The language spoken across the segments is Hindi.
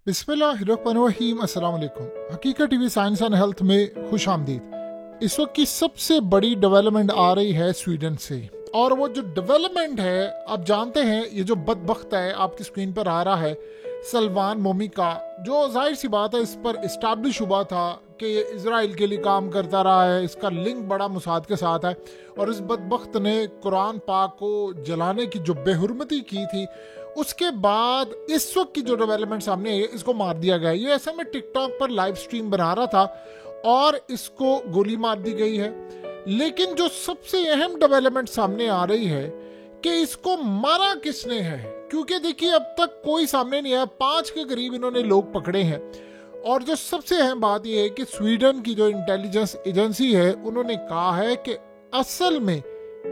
बिस्मिल्लाहिर्रहमानिर्रहीम। अस्सलाम वालेकुम। हकीकत टीवी साइंस एंड हेल्थ में खुश आमदीद। इस वक्त की सबसे बड़ी डेवलपमेंट आ रही है स्वीडन से, और वो जो डेवलपमेंट है आप जानते हैं, ये जो बदबख्त है आपकी स्क्रीन पर आ रहा है सलमान मोमी का, जो जाहिर सी बात है इस पर इस्टेब्लिश हुआ था कि ये इजराइल के लिए काम करता रहा है, इसका लिंक बड़ा मुसाद के साथ है, और इस बदबख्त ने कुरान पाक को जलाने की जो बेहुरमती की थी, उसके बाद इस वक्त की जो डेवलपमेंट सामने है इसको मार दिया गया है। ये ऐसे में टिकटॉक पर लाइव स्ट्रीम बना रहा था और इसको गोली मार दी गई है। लेकिन जो सबसे अहम डेवलपमेंट सामने आ रही है कि इसको मारा किसने है, क्योंकि देखिए अब तक कोई सामने नहीं आया। 5 के करीब इन्होंने लोग पकड़े हैं, और जो सबसे अहम बात यह है कि स्वीडन की जो इंटेलिजेंस एजेंसी है उन्होंने कहा है कि असल में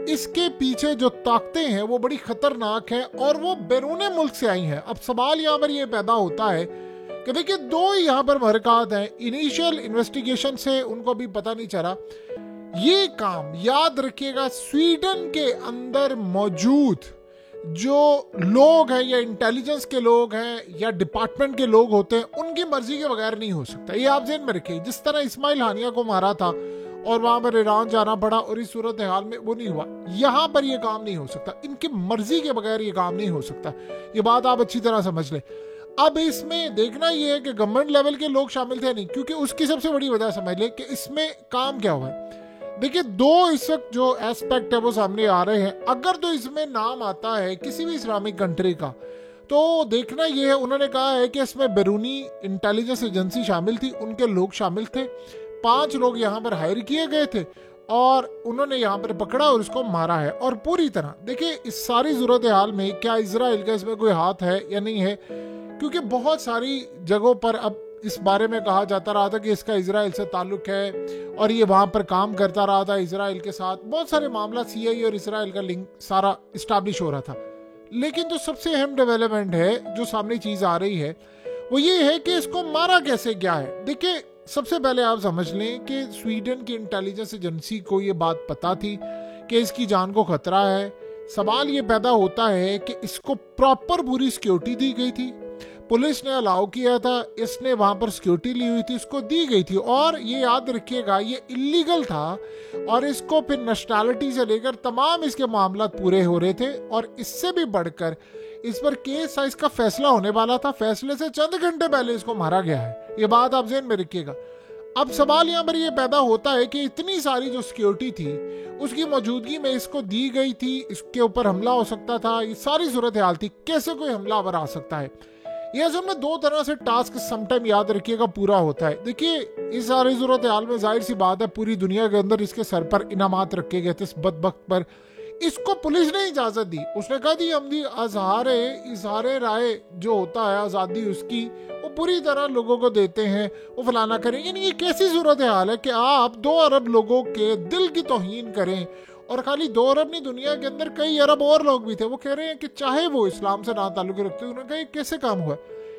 इसके पीछे जो ताकतें हैं वो बड़ी खतरनाक हैं और वो बैरूने मुल्क से आई हैं। अब सवाल यहाँ पर ये पैदा होता है कि देखिए दो यहाँ पर महरक़ात हैं। इनिशियल इन्वेस्टिगेशन से उनको भी पता नहीं चला। ये काम याद रखिएगा, स्वीडन के अंदर मौजूद जो लोग हैं या इंटेलिजेंस के लोग हैं या डिपार्टमेंट के लोग होते हैं, उनकी मर्जी के बगैर नहीं हो सकता। ये आप ज़हन में रखिए। जिस तरह इस्माइल हानिया को मारा था और वहां पर ईरान जाना पड़ा और इस सूरत हाल में वो नहीं हुआ, यहाँ पर ये काम नहीं हो सकता। इनकी मर्जी के बगैर ये काम नहीं हो सकता। ये बात आप अच्छी तरह समझ लें। अब इसमें देखना ये है कि गवर्नमेंट लेवल के लोग शामिल थे नहीं, क्योंकि उसकी सबसे बड़ी वजह समझ लें कि इसमें काम क्या हुआ है। देखिए दो इस वक्त जो एस्पेक्ट है वो सामने आ रहे हैं। अगर तो इसमें नाम आता है किसी भी इस्लामिक कंट्री का, तो देखना ये है, उन्होंने कहा है कि इसमें बैरूनी इंटेलिजेंस एजेंसी शामिल थी, उनके लोग शामिल थे। 5 लोग यहाँ पर हायर किए गए थे और उन्होंने यहाँ पर पकड़ा और उसको मारा है। और पूरी तरह देखिए इस सारी सूरत हाल में क्या इजराइल का इसमें कोई हाथ है या नहीं है, क्योंकि बहुत सारी जगहों पर अब इस बारे में कहा जाता रहा था कि इसका इजराइल से ताल्लुक है और ये वहाँ पर काम करता रहा था इजराइल के साथ। बहुत सारे मामला सीआई और इजराइल का लिंक सारा इस्टेब्लिश हो रहा था। लेकिन जो सबसे अहम डेवलपमेंट है जो सामने चीज़ आ रही है वो ये है कि इसको मारा कैसे गया है। देखिए सबसे पहले आप समझ लें कि स्वीडन की इंटेलिजेंस एजेंसी को ये बात पता थी कि इसकी जान को खतरा है। सवाल ये पैदा होता है कि इसको प्रॉपर पूरी सिक्योरिटी दी गई थी, पुलिस ने अलाउ किया था, इसने वहां पर सिक्योरिटी ली हुई थी, इसको दी गई थी। और ये याद रखिएगा ये इलीगल था और इसको फिर नेशनैलिटी से लेकर तमाम इसके मामला पूरे हो रहे थे। और इससे भी बढ़कर इस पर केस साइज का फैसला होने वाला था। फैसले से चंद घंटे पहले इसको मारा गया है। ये बात आप ज़हन में रखिएगा। अब सवाल यहाँ पर ये पैदा होता है कि इतनी सारी जो सिक्योरिटी थी उसकी मौजूदगी में इसको दी गई थी, इसके ऊपर हमला हो सकता था, ये सारी सूरत हाल थी। कैसे कोई हमलावर आ सकता है? ये असल में 2 तरह से टास्क समटाइम याद रखिएगा पूरा होता है। देखिए इस सारी सूरत हाल में जाहिर सी बात है पूरी दुनिया के अंदर इसके सर पर इनामात रखे गए थे इस बदबख्त पर। इसको पुलिस ने इजाजत दी, उसने कहा दी हम दी इजहारे राय जो होता है आज़ादी उसकी वो पूरी तरह लोगों को देते हैं, वो फलाना करें। यानी ये कैसी सूरत हाल है कि आप 2 अरब लोगों के दिल की तौहीन करें। और खाली 2 अरब नहीं, दुनिया के अंदर कई अरब और लोग भी थे, वो कह रहे हैं कि चाहे वो इस्लाम से ना ताल्लुक रखते। उन्होंने कहा कैसे काम हुआ।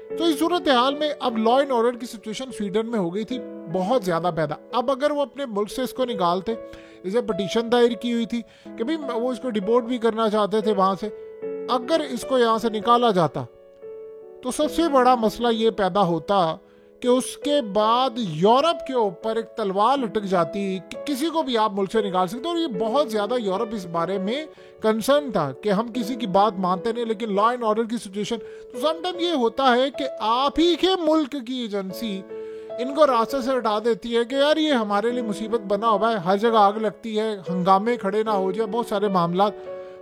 तो इस सूरत हाल में अब लॉ एंड ऑर्डर की सिचुएशन स्वीडन में हो गई थी बहुत ज़्यादा पैदा। अब अगर वो अपने मुल्क से इसको निकालते, इसे पटिशन दायर की हुई थी कि भाई वो इसको डिपोर्ट भी करना चाहते थे वहाँ से, अगर इसको यहाँ से निकाला जाता तो सबसे बड़ा मसला ये पैदा होता कि उसके बाद यूरोप के ऊपर एक तलवार लटक जाती कि किसी को भी आप मुल्क से निकाल सकते। और ये बहुत ज़्यादा यूरोप इस बारे में कंसर्न था कि हम किसी की बात मानते नहीं, लेकिन लॉ एंड ऑर्डर की सिचुएशन तो समटाइम ये होता है कि आप ही के मुल्क की एजेंसी इनको रास्ते से हटा देती है कि यार ये हमारे लिए मुसीबत बना हुआ है, हर जगह आग लगती है, हंगामे खड़े ना हो जाए, बहुत सारे मामला।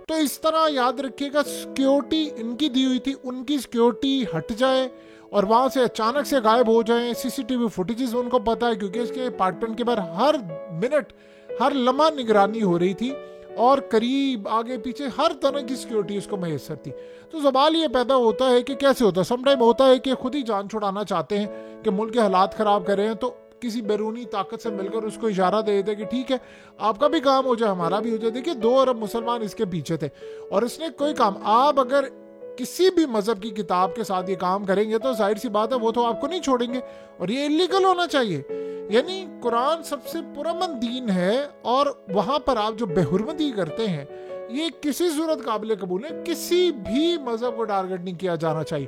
तो इस तरह याद रखिएगा सिक्योरिटी इनकी दी हुई थी, उनकी सिक्योरिटी हट जाए और वहाँ से अचानक से गायब हो जाएं। सीसीटीवी फुटेजेस उनको पता है क्योंकि इसके अपार्टमेंट के बाहर हर मिनट हर लम्हा निगरानी हो रही थी और करीब आगे पीछे हर तरह की सिक्योरिटी उसको मैसर थी। तो सवाल ये पैदा होता है कि कैसे होता है। समटाइम होता है कि खुद ही जान छुड़ाना चाहते हैं कि मुल्क के हालात ख़राब कर रहे हैं, तो किसी बैरूनी ताकत से मिलकर उसको इशारा दे देते कि ठीक है आपका भी काम हो जाए हमारा भी हो जाए। देखिए 2 अरब मुसलमान इसके पीछे थे और इसने कोई काम, आप अगर किसी भी मजहब की किताब के साथ ये काम करेंगे तो जाहिर सी बात है वो तो आपको नहीं छोड़ेंगे और ये इलीगल होना चाहिए। यानी कुरान सबसे पुरअमन दीन है और वहां पर आप जो बेहुरमती करते हैं ये किसी सूरत काबिल कबूल है, किसी भी मजहब को टारगेट नहीं किया जाना चाहिए।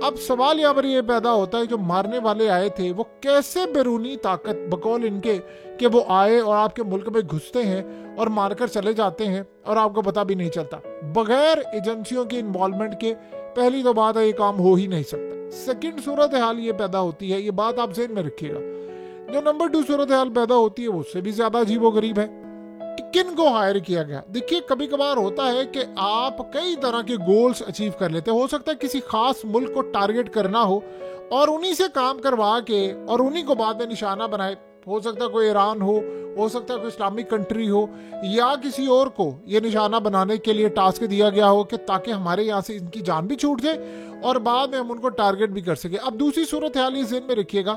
अब सवाल यहाँ पर ये पैदा होता है, जो मारने वाले आए थे वो कैसे बैरूनी ताकत बकौल इनके कि वो आए और आपके मुल्क में घुसते हैं और मारकर चले जाते हैं और आपको पता भी नहीं चलता, बगैर एजेंसियों के इन्वॉल्वमेंट के। पहली तो बात है ये काम हो ही नहीं सकता। सेकंड सूरत हाल ये पैदा होती है, ये बात आप ज़हन में रखिएगा, जो नंबर 2 सूरत हाल पैदा होती है वो उससे भी ज्यादा अजीबोगरीब है। किन को हायर किया गया? देखिए, कभी कभार होता है कि आप कई तरह के गोल्स अचीव कर लेते हो सकता है किसी खास मुल्क को टारगेट करना हो और उन्हीं से काम करवा के और उन्हीं को बाद में निशाना बनाए। हो सकता है कोई ईरान हो सकता है कोई इस्लामिक कंट्री हो, या किसी और को ये निशाना बनाने के लिए टास्क दिया गया हो कि ताकि हमारे यहाँ से इनकी जान भी छूट जाए और बाद में हम उनको टारगेट भी कर सके। अब दूसरी सूरत हाल ये ज़हन में रखिएगा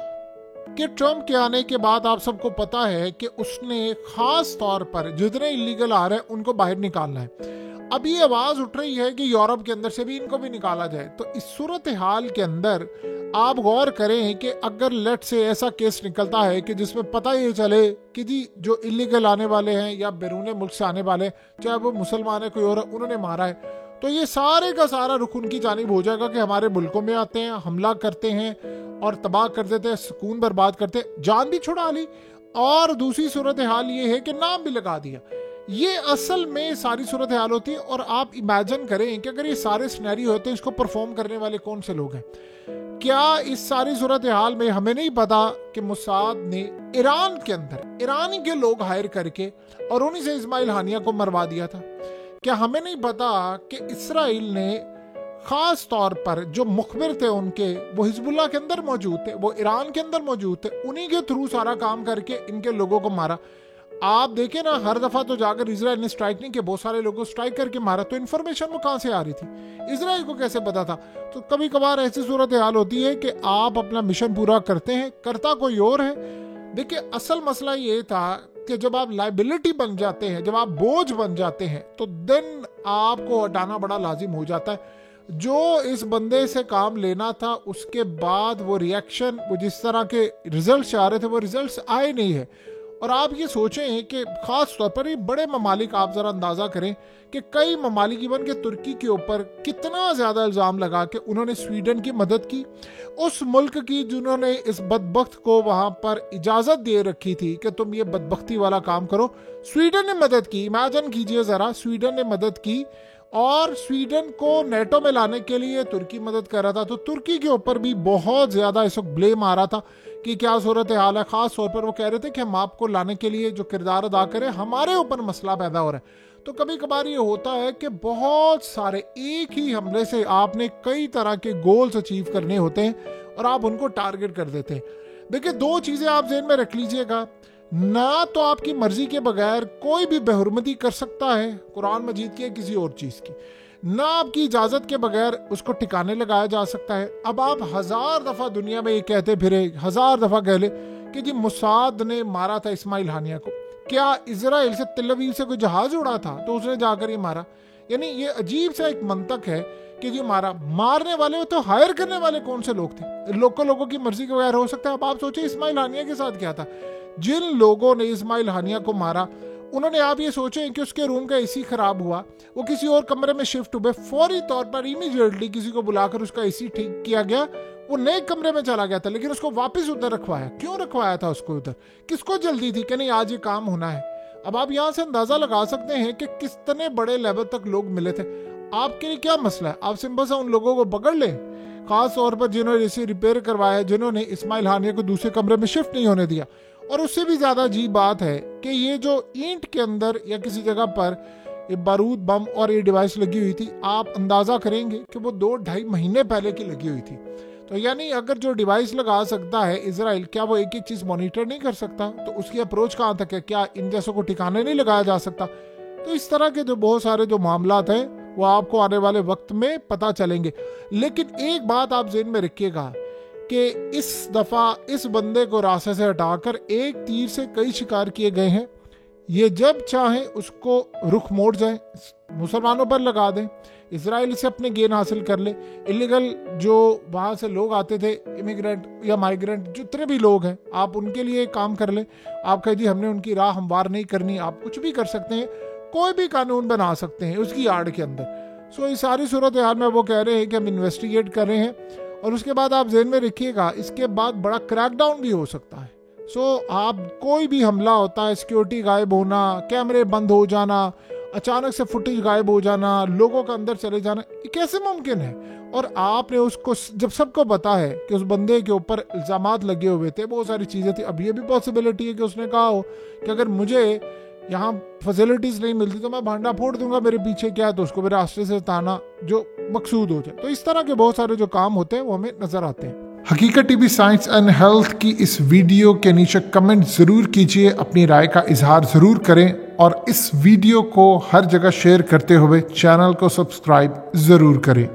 कि ट्रम्प के आने के बाद आप सबको पता है कि उसने खास तौर पर जितने इलीगल आ रहे हैं उनको बाहर निकालना है। अब ये आवाज उठ रही है कि यूरोप के अंदर से भी इनको भी निकाला जाए। तो इस सूरत हाल के अंदर आप गौर करें कि अगर लेट से ऐसा केस निकलता है कि जिसमें पता ये चले कि जी जो इलीगल आने वाले हैं या बैरून मुल्क से आने वाले, चाहे वो मुसलमान है कोई और, उन्होंने मारा है, तो ये सारे का सारा रुख उनकी जानिब हो जाएगा कि हमारे मुल्कों में आते हैं, हमला करते हैं और तबाह कर देते हैं, सुकून बर्बाद करते हैं, जान भी छुड़ा ली। और दूसरी सूरत हाल ये है कि नाम भी लगा दिया। ये असल में सारी सूरत हाल होती है। और आप इमेजिन करें कि अगर ये सारे सिनेरियो होते हैं, इसको परफॉर्म करने वाले कौन से लोग हैं? क्या इस सारी सूरत हाल में हमें नहीं पता कि मुसाद ने ईरान के अंदर ईरानी के लोग हायर करके और उन्हीं से इस्माइल हानिया को मरवा दिया था? क्या हमें नहीं पता कि इसराइल ने खास तौर पर जो मुखबिर थे उनके, वो हिजबुल्लाह के अंदर मौजूद थे, वो ईरान के अंदर मौजूद थे, उन्हीं के थ्रू सारा काम करके इनके लोगों को मारा? आप देखें ना, हर दफा तो जाकर इजराइल ने स्ट्राइक नहीं किया, बहुत सारे लोगों को स्ट्राइक करके मारा। तो इन्फॉर्मेशन वो कहां से आ रही थी? इजराइल को कैसे पता था? तो कभी कभार ऐसी सूरत हाल होती है कि आप अपना मिशन पूरा करते हैं, करता कोई और है। देखिए, असल मसला ये था कि जब आप लाइबिलिटी बन जाते हैं, जब आप बोझ बन जाते हैं, तो देन आपको हटाना बड़ा लाजिम हो जाता है। जो इस बंदे से काम लेना था, उसके बाद वो रिएक्शन, वो जिस तरह के रिजल्ट आ रहे थे, वो रिजल्ट आए नहीं है। और आप ये सोचें कि खास तौर पर ये बड़े ममालिक, आप जरा अंदाजा करें कि कई ममालिक इवन के तुर्की के ऊपर कितना ज्यादा इल्जाम लगा कि उन्होंने स्वीडन की मदद की, उस मुल्क की जिन्होंने इस बदबख्त को वहां पर इजाजत दे रखी थी कि तुम ये बदबख्ती वाला काम करो। स्वीडन ने मदद की। इमेजिन कीजिए जरा, स्वीडन ने मदद की और स्वीडन को नेटो में लाने के लिए तुर्की मदद कर रहा था। तो तुर्की के ऊपर भी बहुत ज्यादा इस वक्त ब्लेम आ रहा था कि क्या सूरत हाल है। खास तौर पर वो कह रहे थे कि हम आपको लाने के लिए जो किरदार अदा करें, हमारे ऊपर मसला पैदा हो रहा है। तो कभी कभार ये होता है कि बहुत सारे एक ही हमले से आपने कई तरह के गोल्स अचीव करने होते हैं और आप उनको टारगेट कर देते हैं। देखिए, दो चीजें आप ज़हन में रख लीजिएगा, ना तो आपकी मर्जी के बगैर कोई भी बेहुरमती कर सकता है कुरान मजीद की या किसी और चीज की, ना आपकी इजाजत के बगैर उसको ठिकाने लगाया जा सकता है। अब आप 1000 दफा दुनिया में ये कहते फिरे, 1000 दफा कह ले कि जी मुसाद ने मारा था इस्माइल हानिया को। क्या इजराइल से तिल अवीव से कोई जहाज उड़ा था तो उसने जाकर ये मारा? यानी ये अजीब सा एक मंतक है कि जी मारा। मारने वाले तो हायर करने वाले कौन से लोग थे? लोगों की मर्जी के बगैर हो सकता है। अब आप सोचिए इस्माइल हानिया के साथ क्या था। जिन लोगों ने इस्माइल हानिया को मारा, उन्होंने, आप ये सोचें कि उसके रूम का एसी खराब हुआ, वो किसी और कमरे में शिफ्ट हुए, फौरी तौर पर इमीडिएटली किसी को बुलाकर उसका एसी ठीक किया गया, वो नए कमरे में चला गया था, लेकिन उसको वापस उधर रखवाया। क्यों रखवाया था उसको उधर? किसको जल्दी थी कि नहीं आज ये काम होना है? अब आप यहाँ से अंदाजा लगा सकते हैं कि कितने बड़े लेवल तक लोग मिले थे। आपके लिए क्या मसला है? आप सिंपल सा उन लोगों को पकड़ लें, खास तौर पर जिन्होंने एसी रिपेयर करवाया, जिन्होंने इस्माइल हानिया को दूसरे कमरे में शिफ्ट नहीं होने दिया। और उससे भी ज्यादा अजीब बात है कि ये जो ईंट के अंदर या किसी जगह पर ये बारूद बम और ये डिवाइस लगी हुई थी, आप अंदाजा करेंगे कि वो 2-2.5 महीने पहले की लगी हुई थी। तो यानी अगर जो डिवाइस लगा सकता है इजराइल, क्या वो एक एक चीज मॉनिटर नहीं कर सकता? तो उसकी अप्रोच कहाँ तक है? क्या इन जैसों को ठिकाने नहीं लगाया जा सकता? तो इस तरह के जो बहुत सारे जो मामलात हैं वो आपको आने वाले वक्त में पता चलेंगे। लेकिन एक बात आप ज़हन में रखिएगा कि इस दफा इस बंदे को रास्ते से हटाकर एक तीर से कई शिकार किए गए हैं। ये जब चाहे उसको रुख मोड़ जाए, मुसलमानों पर लगा दें, इजराइल से अपने गेन हासिल कर ले। इलीगल जो वहाँ से लोग आते थे, इमिग्रेंट या माइग्रेंट, जितने भी लोग हैं, आप उनके लिए काम कर लें। आप कह जी हमने उनकी राह हमवार नहीं करनी, आप कुछ भी कर सकते हैं। कोई भी कानून बना सकते हैं उसकी आड़ के अंदर। सो इस सारी सूरत हाल में वो कह रहे हैं कि हम इन्वेस्टिगेट कर रहे हैं, और उसके बाद आप ज़हन में रखिएगा इसके बाद बड़ा क्रैकडाउन भी हो सकता है। सो आप कोई भी हमला होता है, सिक्योरिटी गायब होना, कैमरे बंद हो जाना, अचानक से फुटेज गायब हो जाना, लोगों का अंदर चले जाना, ये कैसे मुमकिन है? और आपने उसको, जब सबको पता है कि उस बंदे के ऊपर इल्ज़ामात लगे हुए थे, बहुत सारी चीज़ें थी, अब ये भी पॉसिबिलिटी है कि उसने कहा हो कि अगर मुझे यहाँ फैसिलिटीज़ नहीं मिलती तो मैं भांडा फोड़ दूंगा, मेरे पीछे क्या है, तो उसको मेरे रास्ते से हटाना जो मकसूद हो जाए। तो इस तरह के बहुत सारे जो काम होते हैं वो हमें नज़र आते हैं। हकीकत टीवी साइंस एंड हेल्थ की इस वीडियो के नीचे कमेंट ज़रूर कीजिए, अपनी राय का इजहार ज़रूर करें, और इस वीडियो को हर जगह शेयर करते हुए चैनल को सब्सक्राइब ज़रूर करें।